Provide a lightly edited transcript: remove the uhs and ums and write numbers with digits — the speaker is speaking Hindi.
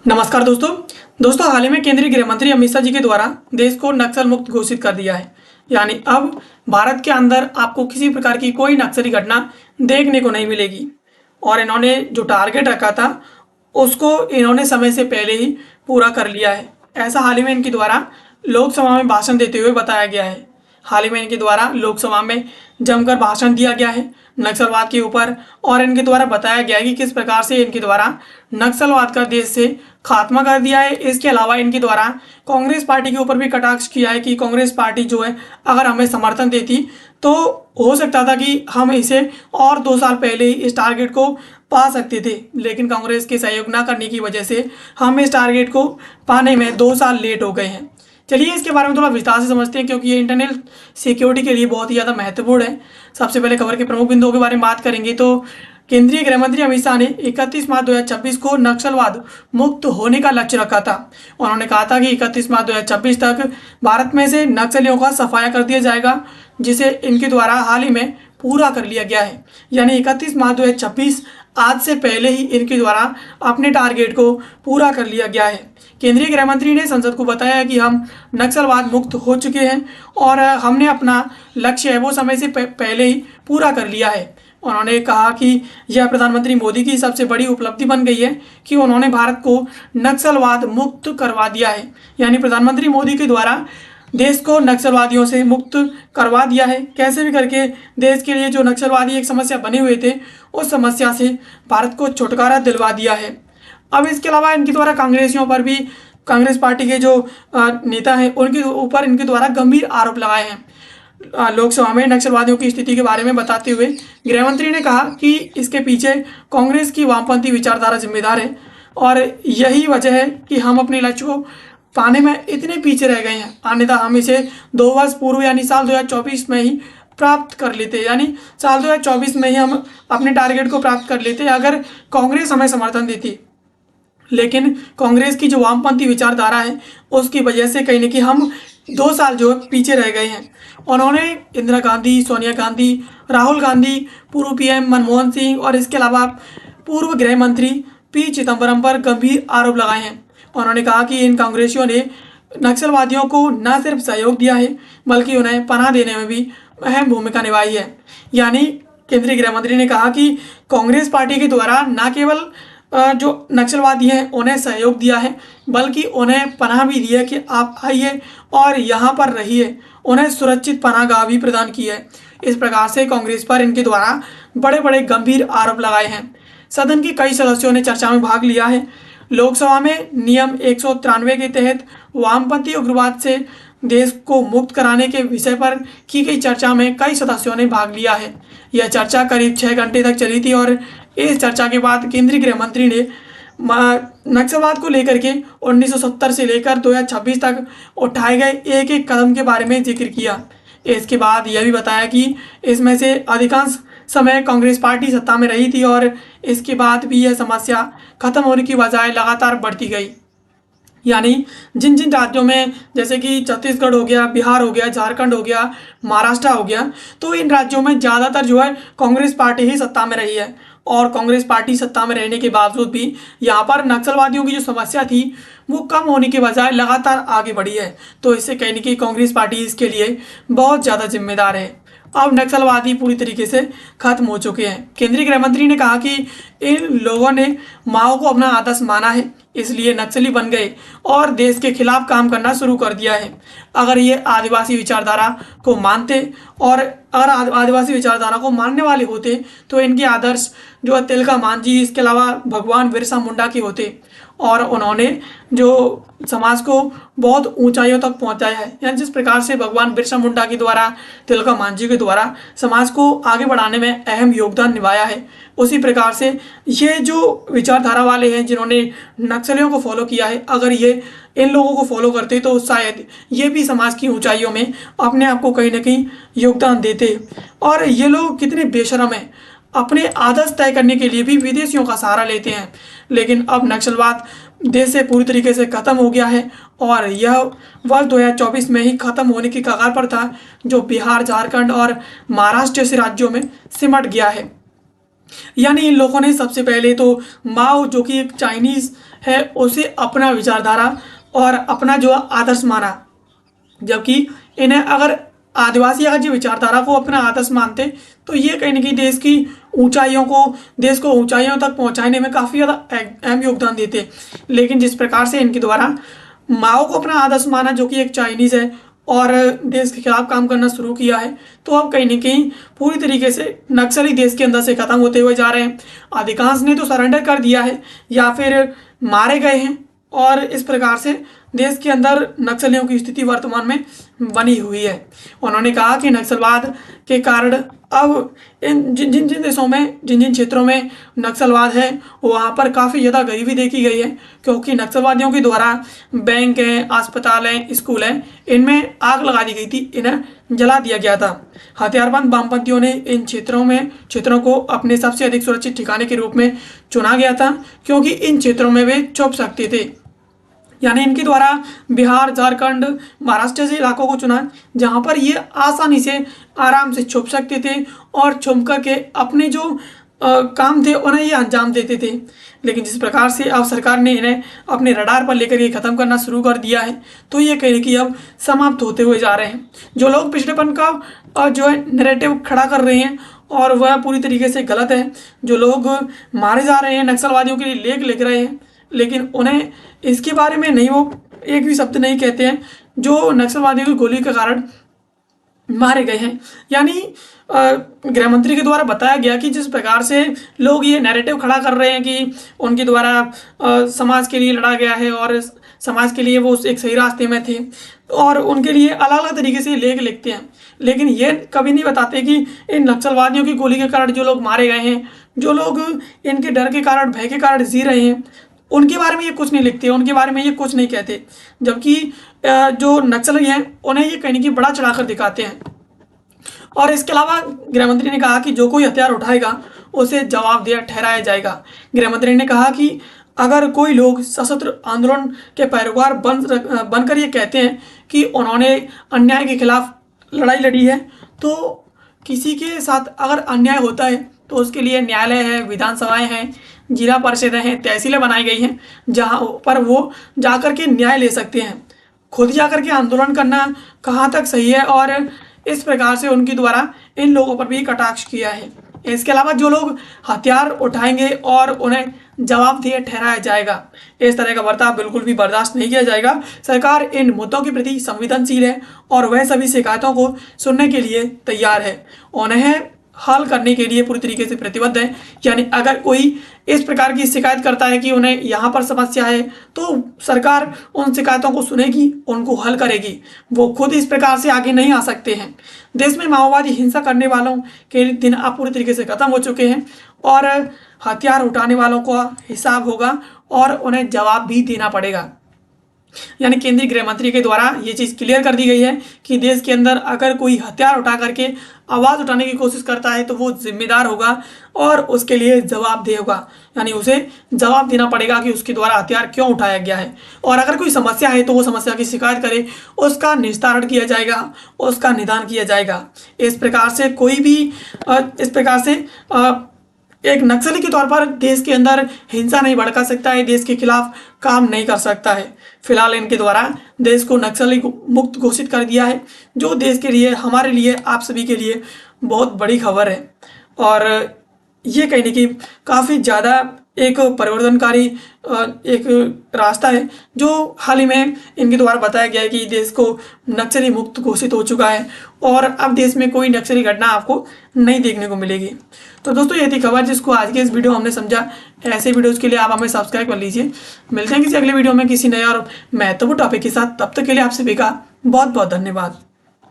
नमस्कार दोस्तों हाल ही में केंद्रीय गृह मंत्री अमित शाह जी के द्वारा देश को नक्सल मुक्त घोषित कर दिया है। यानी अब भारत के अंदर आपको किसी प्रकार की कोई नक्सली घटना देखने को नहीं मिलेगी। और इन्होंने जो टारगेट रखा था उसको इन्होंने समय से पहले ही पूरा कर लिया है। ऐसा हाल ही में इनके द्वारा लोकसभा में भाषण देते हुए बताया गया है। हाल ही में इनके द्वारा लोकसभा में जमकर भाषण दिया गया है नक्सलवाद के ऊपर, और इनके द्वारा बताया गया है कि किस प्रकार से इनके द्वारा नक्सलवाद का देश से खात्मा कर दिया है। इसके अलावा इनके द्वारा कांग्रेस पार्टी के ऊपर भी कटाक्ष किया है कि कांग्रेस पार्टी जो है अगर हमें समर्थन देती तो हो सकता था कि हम इसे और 2 साल पहले ही इस टारगेट को पा सकते थे, लेकिन कांग्रेस के सहयोग न करने की वजह से हम इस टारगेट को पाने में 2 साल लेट हो गए हैं। चलिए इसके बारे में थोड़ा विस्तार से समझते हैं, क्योंकि ये इंटरनल सिक्योरिटी के लिए बहुत ही ज़्यादा महत्वपूर्ण है। सबसे पहले खबर के प्रमुख बिंदुओं के बारे में बात करेंगे तो केंद्रीय गृह मंत्री अमित शाह ने 31 मार्च 2026 को नक्सलवाद मुक्त होने का लक्ष्य रखा था। उन्होंने कहा था कि 31 मार्च 2026 तक भारत में से नक्सलियों का सफाया कर दिया जाएगा, जिसे इनके द्वारा हाल ही में पूरा कर लिया गया है। यानी 31 मार्च 2026 आज से पहले ही इनके द्वारा अपने टारगेट को पूरा कर लिया गया है। केंद्रीय गृह मंत्री ने संसद को बताया कि हम नक्सलवाद मुक्त हो चुके हैं और हमने अपना लक्ष्य है वो समय से पहले ही पूरा कर लिया है। उन्होंने कहा कि यह प्रधानमंत्री मोदी की सबसे बड़ी उपलब्धि बन गई है कि उन्होंने भारत को नक्सलवाद मुक्त करवा दिया है। यानी प्रधानमंत्री मोदी के द्वारा देश को नक्सलवादियों से मुक्त करवा दिया है। कैसे भी करके देश के लिए जो नक्सलवादी एक समस्या बने हुए थे उस समस्या से भारत को छुटकारा दिलवा दिया है। अब इसके अलावा इनके द्वारा कांग्रेसियों पर भी, कांग्रेस पार्टी के जो नेता हैं उनके ऊपर इनके द्वारा गंभीर आरोप लगाए हैं। लोकसभा में नक्सलवादियों की स्थिति के बारे में बताते हुए गृह मंत्री ने कहा कि इसके पीछे कांग्रेस की वामपंथी विचारधारा जिम्मेदार है और यही वजह है कि हम अपने लक्ष्य को पाने में इतने पीछे रह गए हैं। अन्यथा हम इसे 2 वर्ष पूर्व यानी साल 2024 में ही प्राप्त कर लेते, यानी साल 2024 में ही हम अपने टारगेट को प्राप्त कर लेते अगर कांग्रेस हमें समर्थन देती। लेकिन कांग्रेस की जो वामपंथी विचारधारा है उसकी वजह से कहीं ना कहीं हम 2 साल जो पीछे रह गए हैं। उन्होंने इंदिरा गांधी, सोनिया गांधी, राहुल गांधी, पूर्व पीएम मनमोहन सिंह और इसके अलावा पूर्व गृह मंत्री पी चिदम्बरम पर गंभीर आरोप लगाए हैं। उन्होंने कहा कि इन कांग्रेसियों ने नक्सलवादियों को न सिर्फ सहयोग दिया है बल्कि उन्हें पनाह देने में भी अहम भूमिका निभाई है। यानी केंद्रीय गृह मंत्री ने कहा कि कांग्रेस पार्टी के द्वारा न केवल जो नक्सलवादी हैं उन्हें सहयोग दिया है बल्कि उन्हें पनाह भी दी है कि आप आइए और यहाँ पर रहिए, उन्हें सुरक्षित पनाहगाह भी प्रदान की है। इस प्रकार से कांग्रेस पर इनके द्वारा बड़े बड़े गंभीर आरोप लगाए हैं। सदन के कई सदस्यों ने चर्चा में भाग लिया है। लोकसभा में नियम 193 के तहत वामपंथी उग्रवाद से देश को मुक्त कराने के विषय पर की गई चर्चा में कई सदस्यों ने भाग लिया है। यह चर्चा करीब 6 घंटे तक चली थी और इस चर्चा के बाद केंद्रीय गृह मंत्री ने नक्सलवाद को लेकर के 1970 से लेकर 2026 तक उठाए गए एक एक कदम के बारे में जिक्र किया। इसके बाद यह भी बताया कि इसमें से अधिकांश समय कांग्रेस पार्टी सत्ता में रही थी और इसके बाद भी यह समस्या खत्म होने की बजाय लगातार बढ़ती गई। यानी जिन जिन राज्यों में जैसे कि छत्तीसगढ़ हो गया, बिहार हो गया, झारखंड हो गया, महाराष्ट्र हो गया, तो इन राज्यों में ज़्यादातर जो है कांग्रेस पार्टी ही सत्ता में रही है और कांग्रेस पार्टी सत्ता में रहने के बावजूद भी यहाँ पर नक्सलवादियों की जो समस्या थी वो कम होने के बजाय लगातार आगे बढ़ी है। तो इससे कहने की कांग्रेस पार्टी इसके लिए बहुत ज़्यादा जिम्मेदार है। अब नक्सलवादी पूरी तरीके से खत्म हो चुके हैं। केंद्रीय गृह मंत्री ने कहा कि इन लोगों ने माओ को अपना आदर्श माना है, इसलिए नक्सली बन गए और देश के खिलाफ काम करना शुरू कर दिया है। अगर ये आदिवासी विचारधारा को मानते और अगर आदिवासी विचारधारा को मानने वाले होते तो इनके आदर्श जो तिलका मांझी, इसके अलावा भगवान बिरसा मुंडा के होते और उन्होंने जो समाज को बहुत ऊंचाइयों तक पहुंचाया है। यानी जिस प्रकार से भगवान बिरसा मुंडा के द्वारा, तिलका मांझी के द्वारा समाज को आगे बढ़ाने में अहम योगदान निभाया है, उसी प्रकार से ये जो विचारधारा वाले हैं जिन्होंने नक्सलियों को फॉलो किया है, अगर ये इन लोगों को फॉलो करते तो शायद ये भी समाज की ऊंचाइयों में अपने आप को कहीं ना कहीं योगदान देते। और ये लोग कितने बेशरम हैं, अपने आदर्श तय करने के लिए भी विदेशियों का सहारा लेते हैं। लेकिन अब नक्सलवाद देश से पूरी तरीके से खत्म हो गया है और यह वर्ष 2024 में ही खत्म होने की कगार पर था, जो बिहार, झारखंड और महाराष्ट्र जैसे राज्यों में सिमट गया है। यानी इन लोगों ने सबसे पहले तो माओ, जो कि एक चाइनीज़ है उसे अपना विचारधारा और अपना जो आदर्श माना। जबकि इन्हें अगर आदिवासी अगर जो विचारधारा को अपना आदर्श मानते तो ये कहीं ना कहीं देश को ऊंचाइयों तक पहुंचाने में काफ़ी ज़्यादा अहम योगदान देते। लेकिन जिस प्रकार से इनके द्वारा माओ को अपना आदर्श माना, जो कि एक चाइनीज़ है, और देश के खिलाफ काम करना शुरू किया है, तो अब कहीं ना कहीं पूरी तरीके से नक्सली देश के अंदर से खत्म होते हुए जा रहे हैं। अधिकांश ने तो सरेंडर कर दिया है या फिर मारे गए हैं, और इस प्रकार से देश के अंदर नक्सलियों की स्थिति वर्तमान में बनी हुई है। उन्होंने कहा कि नक्सलवाद के कारण अब जिन जिन देशों में जिन क्षेत्रों में नक्सलवाद है वहाँ पर काफ़ी ज़्यादा गरीबी देखी गई है, क्योंकि नक्सलवादियों के द्वारा बैंक हैं, अस्पताल हैं, स्कूल हैं, इनमें आग लगा दी गई थी, इन्हें जला दिया गया था। हथियारबंद वामपंथियों ने इन क्षेत्रों को अपने सबसे अधिक सुरक्षित ठिकाने के रूप में चुना गया था, क्योंकि इन क्षेत्रों में वे छुप सकते थे। यानी इनके द्वारा बिहार, झारखंड, महाराष्ट्र जैसे इलाकों को चुना जहां पर ये आसानी से आराम से छुप सकते थे और छुप करके अपने जो काम थे उन्हें ये अंजाम देते थे। लेकिन जिस प्रकार से अब सरकार ने इन्हें अपने रडार पर लेकर ये ख़त्म करना शुरू कर दिया है, तो ये कहीं कि अब समाप्त होते हुए जा रहे हैं। जो लोग पिछड़ेपन का जो है नैरेटिव खड़ा कर रहे हैं और वह पूरी तरीके से गलत है। जो लोग मारे जा रहे हैं, नक्सलवादियों के लिए लेख लिख रहे हैं, लेकिन उन्हें इसके बारे में नहीं, वो एक भी शब्द नहीं कहते हैं जो नक्सलवादियों की गोली के कारण मारे गए हैं। यानी गृह मंत्री के द्वारा बताया गया कि जिस प्रकार से लोग ये नैरेटिव खड़ा कर रहे हैं कि उनके द्वारा समाज के लिए लड़ा गया है और समाज के लिए वो एक सही रास्ते में थे, और उनके लिए अलग अलग तरीके से लेख लिखते हैं, लेकिन ये कभी नहीं बताते कि इन नक्सलवादियों की गोली के कारण जो लोग मारे गए हैं, जो लोग इनके डर के कारण, भय के कारण जी रहे हैं, उनके बारे में ये कुछ नहीं लिखते, उनके बारे में ये कुछ नहीं कहते। जबकि जो नक्सली हैं उन्हें ये कहीं कि बड़ा चढ़ाकर दिखाते हैं। और इसके अलावा गृह मंत्री ने कहा कि जो कोई हथियार उठाएगा उसे जवाबदेह ठहराया जाएगा। गृह मंत्री ने कहा कि अगर कोई लोग सशस्त्र आंदोलन के पैरोकार बनकर ये कहते हैं कि उन्होंने अन्याय के खिलाफ लड़ाई लड़ी है, तो किसी के साथ अगर अन्याय होता है तो उसके लिए न्यायालय है, विधानसभाएं हैं, जिला परिषदें हैं, तहसीलें बनाई गई हैं, जहां पर वो जाकर के न्याय ले सकते हैं। खुद जाकर के आंदोलन करना कहाँ तक सही है, और इस प्रकार से उनके द्वारा इन लोगों पर भी कटाक्ष किया है। इसके अलावा जो लोग हथियार उठाएंगे और उन्हें जवाबदेह ठहराया जाएगा, इस तरह का बर्ताव बिल्कुल भी बर्दाश्त नहीं किया जाएगा। सरकार इन मुद्दों के प्रति संवेदनशील है और वह सभी शिकायतों को सुनने के लिए तैयार है, उन्हें हल करने के लिए पूरी तरीके से प्रतिबद्ध है। यानी अगर कोई इस प्रकार की शिकायत करता है कि उन्हें यहाँ पर समस्या है, तो सरकार उन शिकायतों को सुनेगी, उनको हल करेगी। वो खुद इस प्रकार से आगे नहीं आ सकते हैं। देश में माओवादी हिंसा करने वालों के दिन अब पूरी तरीके से खत्म हो चुके हैं और हथियार उठाने वालों का हिसाब होगा और उन्हें जवाब भी देना पड़ेगा। यानी केंद्रीय गृह मंत्री के द्वारा ये चीज़ क्लियर कर दी गई है कि देश के अंदर अगर कोई हथियार उठा करके आवाज़ उठाने की कोशिश करता है तो वो जिम्मेदार होगा और उसके लिए जवाबदेह होगा। यानी उसे जवाब देना पड़ेगा कि उसके द्वारा हथियार क्यों उठाया गया है, और अगर कोई समस्या है तो वो समस्या की शिकायत करे, उसका निस्तारण किया जाएगा, उसका निदान किया जाएगा। इस प्रकार से एक नक्सली के तौर पर देश के अंदर हिंसा नहीं भड़का सकता है, देश के खिलाफ काम नहीं कर सकता है। फिलहाल इनके द्वारा देश को नक्सली मुक्त घोषित कर दिया है, जो देश के लिए, हमारे लिए, आप सभी के लिए बहुत बड़ी खबर है। और ये कहने की काफ़ी ज़्यादा एक परिवर्तनकारी एक रास्ता है, जो हाल ही में इनके द्वारा बताया गया है कि देश को नक्सली मुक्त घोषित हो चुका है और अब देश में कोई नक्सली घटना आपको नहीं देखने को मिलेगी। तो दोस्तों ये थी खबर जिसको आज के इस वीडियो में हमने समझा। ऐसे वीडियोज़ के लिए आप हमें सब्सक्राइब कर लीजिए। मिलते हैं किसी अगले वीडियो में किसी नए और महत्वपूर्ण टॉपिक के साथ। तब तक के लिए आप सभी का बहुत बहुत धन्यवाद।